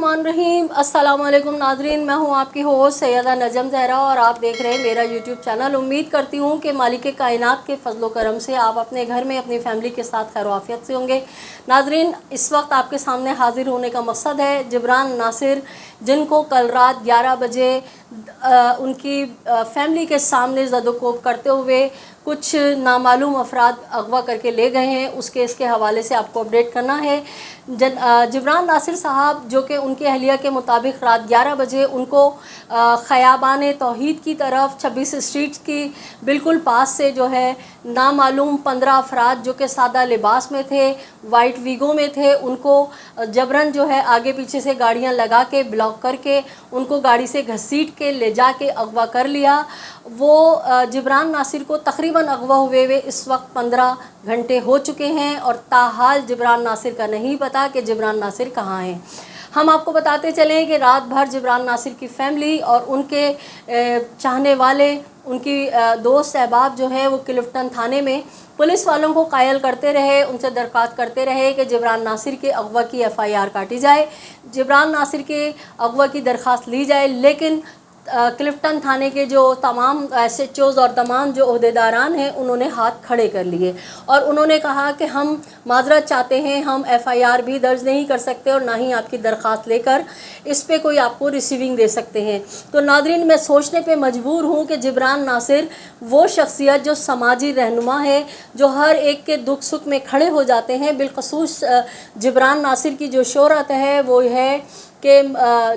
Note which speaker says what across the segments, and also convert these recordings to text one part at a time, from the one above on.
Speaker 1: बिस्मिल्लाहिर्रहमानिर्रहीम। अस्सलाम वालेकुम नाज़रीन, मैं हूं आपकी होस्ट सैयदा नजम ज़हरा और आप देख रहे हैं मेरा यूट्यूब चैनल। उम्मीद करती हूं कि मालिक कायनात के फजलो करम से आप अपने घर में अपनी फैमिली के साथ खैर आफियत से होंगे। नाज़रीन, इस वक्त आपके सामने हाजिर होने का मकसद है जिब्रान नासिर, जिनको कल रात 11 बजे उनकी फैमिली के सामने ज़दोकोब करते हुए कुछ नामालूम अफराद अगवा करके ले गए हैं, उस केस के हवाले से आपको अपडेट करना है। जिब्रान नासिर साहब, जो कि उनके अहलिया के मुताबिक रात 11 बजे उनको ख़याबान तौहीद की तरफ 26 स्ट्रीट की बिल्कुल पास से जो है नामालूम 15 अफराद जो कि सादा लिबास में थे, वाइट वीगो में थे, उनको जबरन जो है आगे पीछे से गाड़ियां लगा के ब्लॉक करके उनको गाड़ी से घसीट के ले जा के अगवा कर लिया। वो जिब्रान नासिर को तकरीबन अगवा हुए इस वक्त 15 घंटे हो चुके हैं और ताहाल जिब्रान नासिर का नहीं पता कि जिब्रान नासिर कहाँ हैं। हम आपको बताते चलें कि रात भर जिब्रान नासिर की फ़ैमिली और उनके चाहने वाले, उनकी दोस्त अहबाब जो है वो क्लिफ्टन थाने में पुलिस वालों को कायल करते रहे, उनसे दरख्वास्त करते रहे कि जिब्रान नासिर के अगवा की FIR काटी जाए, जिब्रान नासिर के अगवा की दरख्वास्त ली जाए। लेकिन क्लिफ्टन थाने के जो तमाम SHOs और तमाम जो ओहदेदारान हैं उन्होंने हाथ खड़े कर लिए और उन्होंने कहा कि हम माजरत चाहते हैं, हम FIR भी दर्ज नहीं कर सकते और ना ही आपकी दरख्वास्त लेकर इस पे कोई आपको रिसीविंग दे सकते हैं। तो नाज़रीन, मैं सोचने पे मजबूर हूँ कि जिब्रान नासिर वो शख्सियत जो समाजी रहनुमा है, जो हर एक के दुख सुख में खड़े हो जाते हैं। बिलखसूस जिब्रान नासिर की जो शोहरत है वो है कि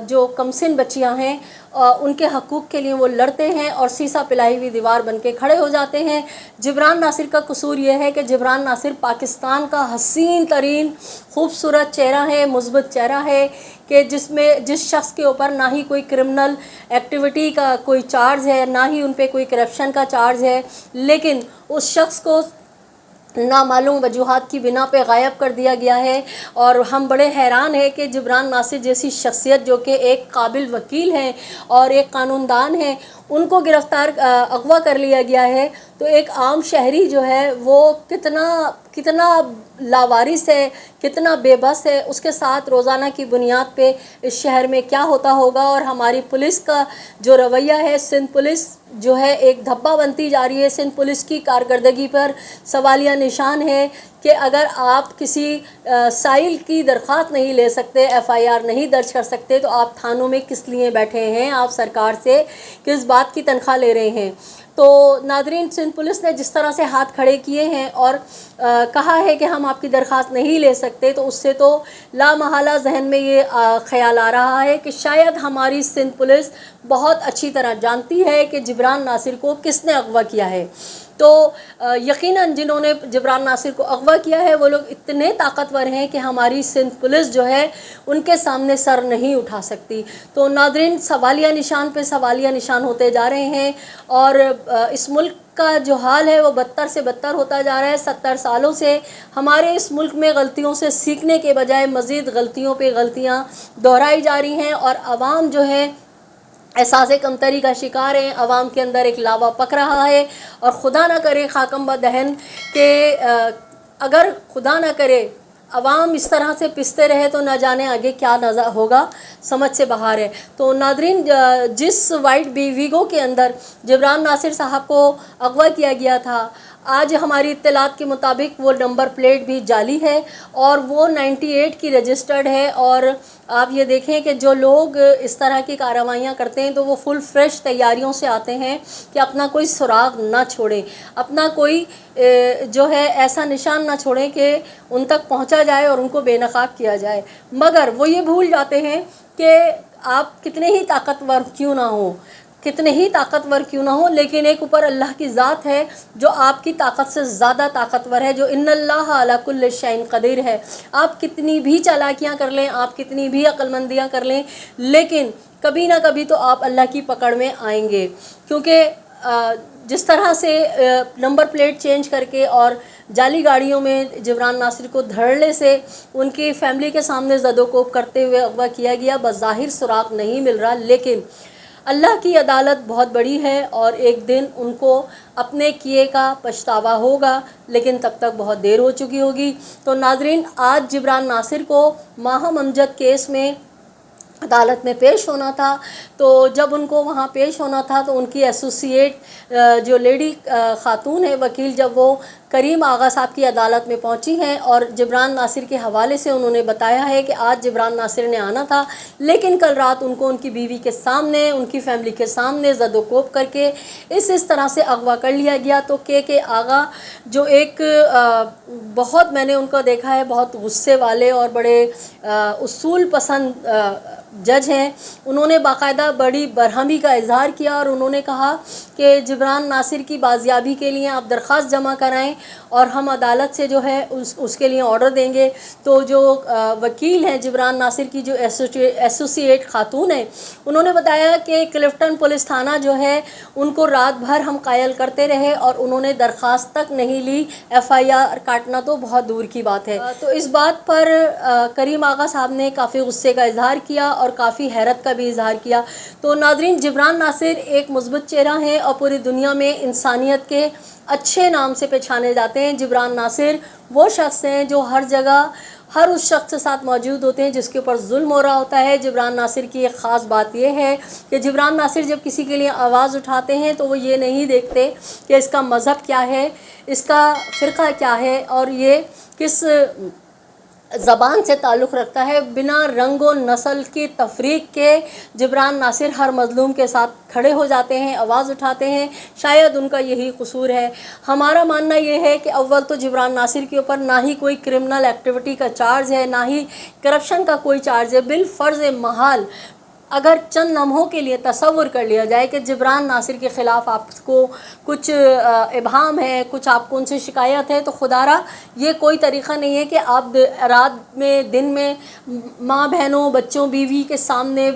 Speaker 1: जो कमसिन बच्चियां हैं उनके हकूक़ के लिए वो लड़ते हैं और सीसा पिलाई हुई दीवार बन के खड़े हो जाते हैं। जिब्रान नासिर का कसूर ये है कि जिब्रान नासिर पाकिस्तान का हसीन तरीन खूबसूरत चेहरा है, मुस्बत चेहरा है कि जिस शख्स के ऊपर ना ही कोई क्रिमिनल एक्टिविटी का कोई चार्ज है, ना ही उन पे कोई करप्शन का चार्ज है, लेकिन उस शख्स को नामालूम वजूहात की बिना पे गायब कर दिया गया है। और हम बड़े हैरान हैं कि जिब्रान नासिर जैसी शख्सियत जो कि एक काबिल वकील हैं और एक कानूनदान हैं, उनको गिरफ़्तार अगवा कर लिया गया है। तो एक आम शहरी जो है वो कितना लावारिस है, कितना बेबस है, उसके साथ रोज़ाना की बुनियाद पे इस शहर में क्या होता होगा। और हमारी पुलिस का जो रवैया है, सिंध पुलिस जो है एक धब्बा बनती जा रही है। सिंध पुलिस की कारकर्दगी पर सवालिया निशान है कि अगर आप किसी साइल की दरख्वास्त नहीं ले सकते, FIR नहीं दर्ज कर सकते, तो आप थानों में किस लिए बैठे हैं, आप सरकार से किस बात की तनख्वाह ले रहे हैं। तो नाज़रीन, सिंध पुलिस ने जिस तरह से हाथ खड़े किए हैं और कहा है कि हम आपकी दरख्वास्त नहीं ले सकते, तो उससे तो लामहला जहन में ये ख्याल आ रहा है कि शायद हमारी सिंध पुलिस बहुत अच्छी तरह जानती है कि जिब्रान नासिर को किसने अगवा किया है। तो यकीनन जिन्होंने जिब्रान नासिर को अगवा किया है वो लोग इतने ताकतवर हैं कि हमारी सिंध पुलिस जो है उनके सामने सर नहीं उठा सकती। तो नाज़रीन, सवालिया निशान पे सवालिया निशान होते जा रहे हैं और इस मुल्क का जो हाल है वो बदतर से बदतर होता जा रहा है। 70 सालों से हमारे इस मुल्क में गलतियों से सीखने के बजाय मज़ीद गलतियों पे गलतियां दोहराई जा रही हैं और आवाम जो है एहसास कमतरी का शिकार है। आवाम के अंदर एक लावा पक रहा है और खुदा ना करे खाकम बदहन के अगर खुदा ना करे अवाम इस तरह से पिसते रहे तो न जाने आगे क्या नज़र होगा, समझ से बाहर है। तो नादरीन, जिस वाइट वीगो के अंदर जिब्रान नासिर साहब को अगवा किया गया था, आज हमारी इत्तलात के मुताबिक वो नंबर प्लेट भी जाली है और वो 98 की रजिस्टर्ड है। और आप ये देखें कि जो लोग इस तरह की कार्रवाइयाँ करते हैं तो वो फुल फ्रेश तैयारियों से आते हैं कि अपना कोई सुराग ना छोड़ें, अपना कोई जो है ऐसा निशान ना छोड़ें कि उन तक पहुंचा जाए और उनको बेनकाब किया जाए। मगर वो ये भूल जाते हैं कि आप कितने ही ताकतवर क्यों ना हो, कितने ही ताकतवर क्यों ना हो, लेकिन एक ऊपर अल्लाह की ज़ात है जो आपकी ताकत से ज़्यादा ताकतवर है, जो इन्नल्लाह अला कुल्लि शैइन क़दीर है। आप कितनी भी चालाकियाँ कर लें, आप कितनी भी अक्लमंदियाँ कर लें, लेकिन कभी ना कभी तो आप अल्लाह की पकड़ में आएंगे। क्योंकि जिस तरह से नंबर प्लेट चेंज करके और जाली गाड़ियों में जिब्रान नासिर को धड़ल्ले से उनकी फैमिली के सामने ज़दोकोब करते हुए अगवा किया गया, बज़ाहिर सुराग नहीं मिल रहा, लेकिन अल्लाह की अदालत बहुत बड़ी है और एक दिन उनको अपने किए का पछतावा होगा, लेकिन तब तक बहुत देर हो चुकी होगी। तो नाज़रीन, आज जिब्रान नासिर को माहम अमजद केस में अदालत में पेश होना था। तो जब उनको वहाँ पेश होना था तो उनकी एसोसिएट जो लेडी ख़ातून है वकील, जब वो करीम आगा साहब की अदालत में पहुंची हैं और जिब्रान नासिर के हवाले से उन्होंने बताया है कि आज जिब्रान नासिर ने आना था, लेकिन कल रात उनको उनकी बीवी के सामने, उनकी फैमिली के सामने ज़दोकोब करके इस तरह से अगवा कर लिया गया। तो के आगा जो एक बहुत, मैंने उनको देखा है, बहुत गुस्से वाले और बड़े उसूल पसंद जज हैं, उन्होंने बाकायदा बड़ी बरहमी का इजहार किया और उन्होंने कहा कि जिब्रान नासिर की बाजियाबी के लिए आप दरख्वास्त जमा कराएं और हम अदालत से जो है उसके लिए ऑर्डर देंगे। तो जो वकील हैं जिब्रान नासिर की, जो एसोसिएट ख़ातून है, उन्होंने बताया कि क्लिफ्टन पुलिस थाना जो है उनको रात भर हम कायल करते रहे और उन्होंने दरख्वास्त तक नहीं ली, FIR काटना तो बहुत दूर की बात है। तो इस बात पर करीम आगा साहब ने काफ़ी गुस्से का इजहार किया और काफ़ी हैरत का भी इजहार किया। तो नाज़रीन, जिब्रान नासिर एक मुस्बत चेहरा है और पूरी दुनिया में इंसानियत के अच्छे नाम से पहचाने जाते हैं। जिब्रान नासिर वो शख्स हैं जो हर जगह हर उस शख्स के साथ मौजूद होते हैं जिसके ऊपर जुल्म हो रहा होता है। जिब्रान नासिर की एक ख़ास बात यह है कि जिब्रान नासिर जब किसी के लिए आवाज़ उठाते हैं तो वो ये नहीं देखते कि इसका मज़हब क्या है, इसका फ़िरका क्या है और ये किस ज़बान से ताल्लुक़ रखता है। बिना रंग व नस्ल की तफरीक के जिब्रान नासिर हर मज़लूम के साथ खड़े हो जाते हैं, आवाज़ उठाते हैं। शायद उनका यही कसूर है। हमारा मानना ये है कि अव्वल तो जिब्रान नासिर के ऊपर ना ही कोई क्रिमिनल एक्टिविटी का चार्ज है, ना ही करप्शन का कोई चार्ज है। बिल फ़र्ज़ महाल अगर चंद लम्हों के लिए तसव्वुर कर लिया जाए कि जिब्रान नासिर के ख़िलाफ़ आपको कुछ इबहम है, कुछ आपको उनसे शिकायत है, तो खुदारा ये कोई तरीक़ा नहीं है कि आप रात में, दिन में माँ बहनों, बच्चों, बीवी के सामने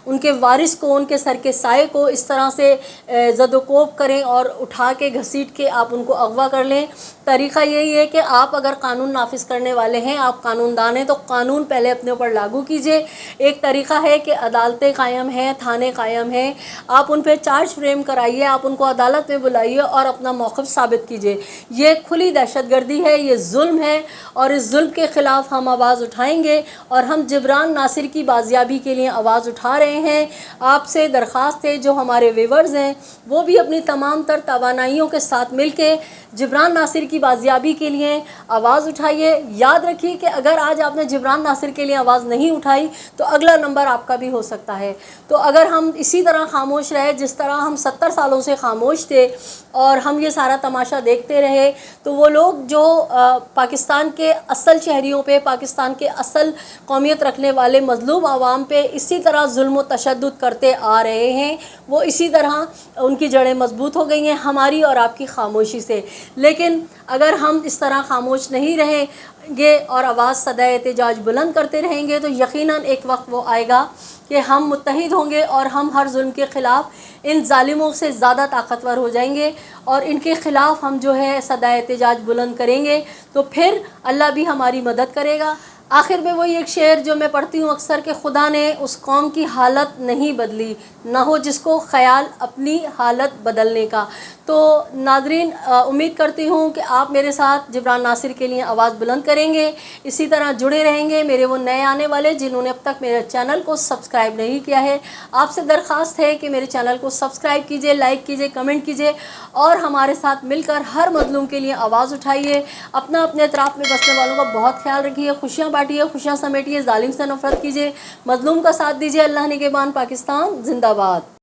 Speaker 1: उनके वारिस को, उनके सर के साए को इस तरह से ज़दोकोब करें और उठा के घसीट के आप उनको अगवा कर लें। तरीक़ा यही है कि आप अगर कानून नाफिज करने वाले हैं, आप कानूनदान हैं, तो कानून पहले अपने ऊपर लागू कीजिए। एक तरीक़ा है कि अदालतें कायम हैं, थाने कायम हैं, आप उन पर चार्ज फ्रेम कराइए, आप उनको अदालत में बुलाइए और अपना मौक़िफ़ साबित कीजिए। ये खुली दहशतगर्दी है, ये जुल्म है और इस जुल्म के ख़िलाफ़ हम आवाज़ उठाएंगे और हम जिब्रान नासिर की बाजियाबी के लिए आवाज़ उठा रहे हैं। आपसे दरख्वास्त है, जो हमारे व्यूअर्स हैं वो भी अपनी तमाम तर तवानाइयों के साथ मिल के जिब्रान नासिर की बाजियाबी के लिए आवाज़ उठाइए। याद रखिए कि अगर आज आपने जिब्रान नासिर के लिए आवाज़ नहीं उठाई तो अगला नंबर आपका भी हो सकता है। तो अगर हम इसी तरह खामोश रहे जिस तरह हम 70 सालों से खामोश थे और हम ये सारा तमाशा देखते रहे, तो वो लोग जो पाकिस्तान के असल शहरियों पे, पाकिस्तान के असल कौमियत रखने वाले मज़लूम आवाम पे इसी तरह जुल्म व तशद्दुद करते आ रहे हैं, वो इसी तरह उनकी जड़ें मजबूत हो गई हैं हमारी और आपकी खामोशी से। लेकिन अगर हम इस तरह खामोश नहीं रहेंगे और आवाज़ सदा एहतजाज बुलंद करते रहेंगे तो यकीनन एक वक्त वो आएगा कि हम मुत्तहिद होंगे और हम हर जुल्म के ख़िलाफ़ इन ज़ालिमों से ज़्यादा ताकतवर हो जाएंगे और इनके ख़िलाफ़ हम जो है सदा एहतजाज बुलंद करेंगे, तो फिर अल्लाह भी हमारी मदद करेगा। आखिर में वही एक शेर जो मैं पढ़ती हूँ अक्सर, कि खुदा ने उस कौम की हालत नहीं बदली, ना हो जिसको ख़याल अपनी हालत बदलने का। तो नाज़रीन, उम्मीद करती हूँ कि आप मेरे साथ जिब्रान नासिर के लिए आवाज़ बुलंद करेंगे, इसी तरह जुड़े रहेंगे। मेरे वो नए आने वाले जिन्होंने अब तक मेरे चैनल को सब्सक्राइब नहीं किया है, आपसे दरख्वास्त है कि मेरे चैनल को सब्सक्राइब कीजिए, लाइक कीजिए, कमेंट कीजिए और हमारे साथ मिलकर हर मज़लूम के लिए आवाज़ उठाइए। अपना अपने अतराफ़ में बसने वालों का बहुत ख्याल रखिए, खुशियाँ बांटिए, खुशियाँ समेटिए, ज़ालिम से नफ़रत कीजिए, मज़लूम का साथ दीजिए। अल्लाह निगहबान, पाकिस्तान ज़िंदाबाद।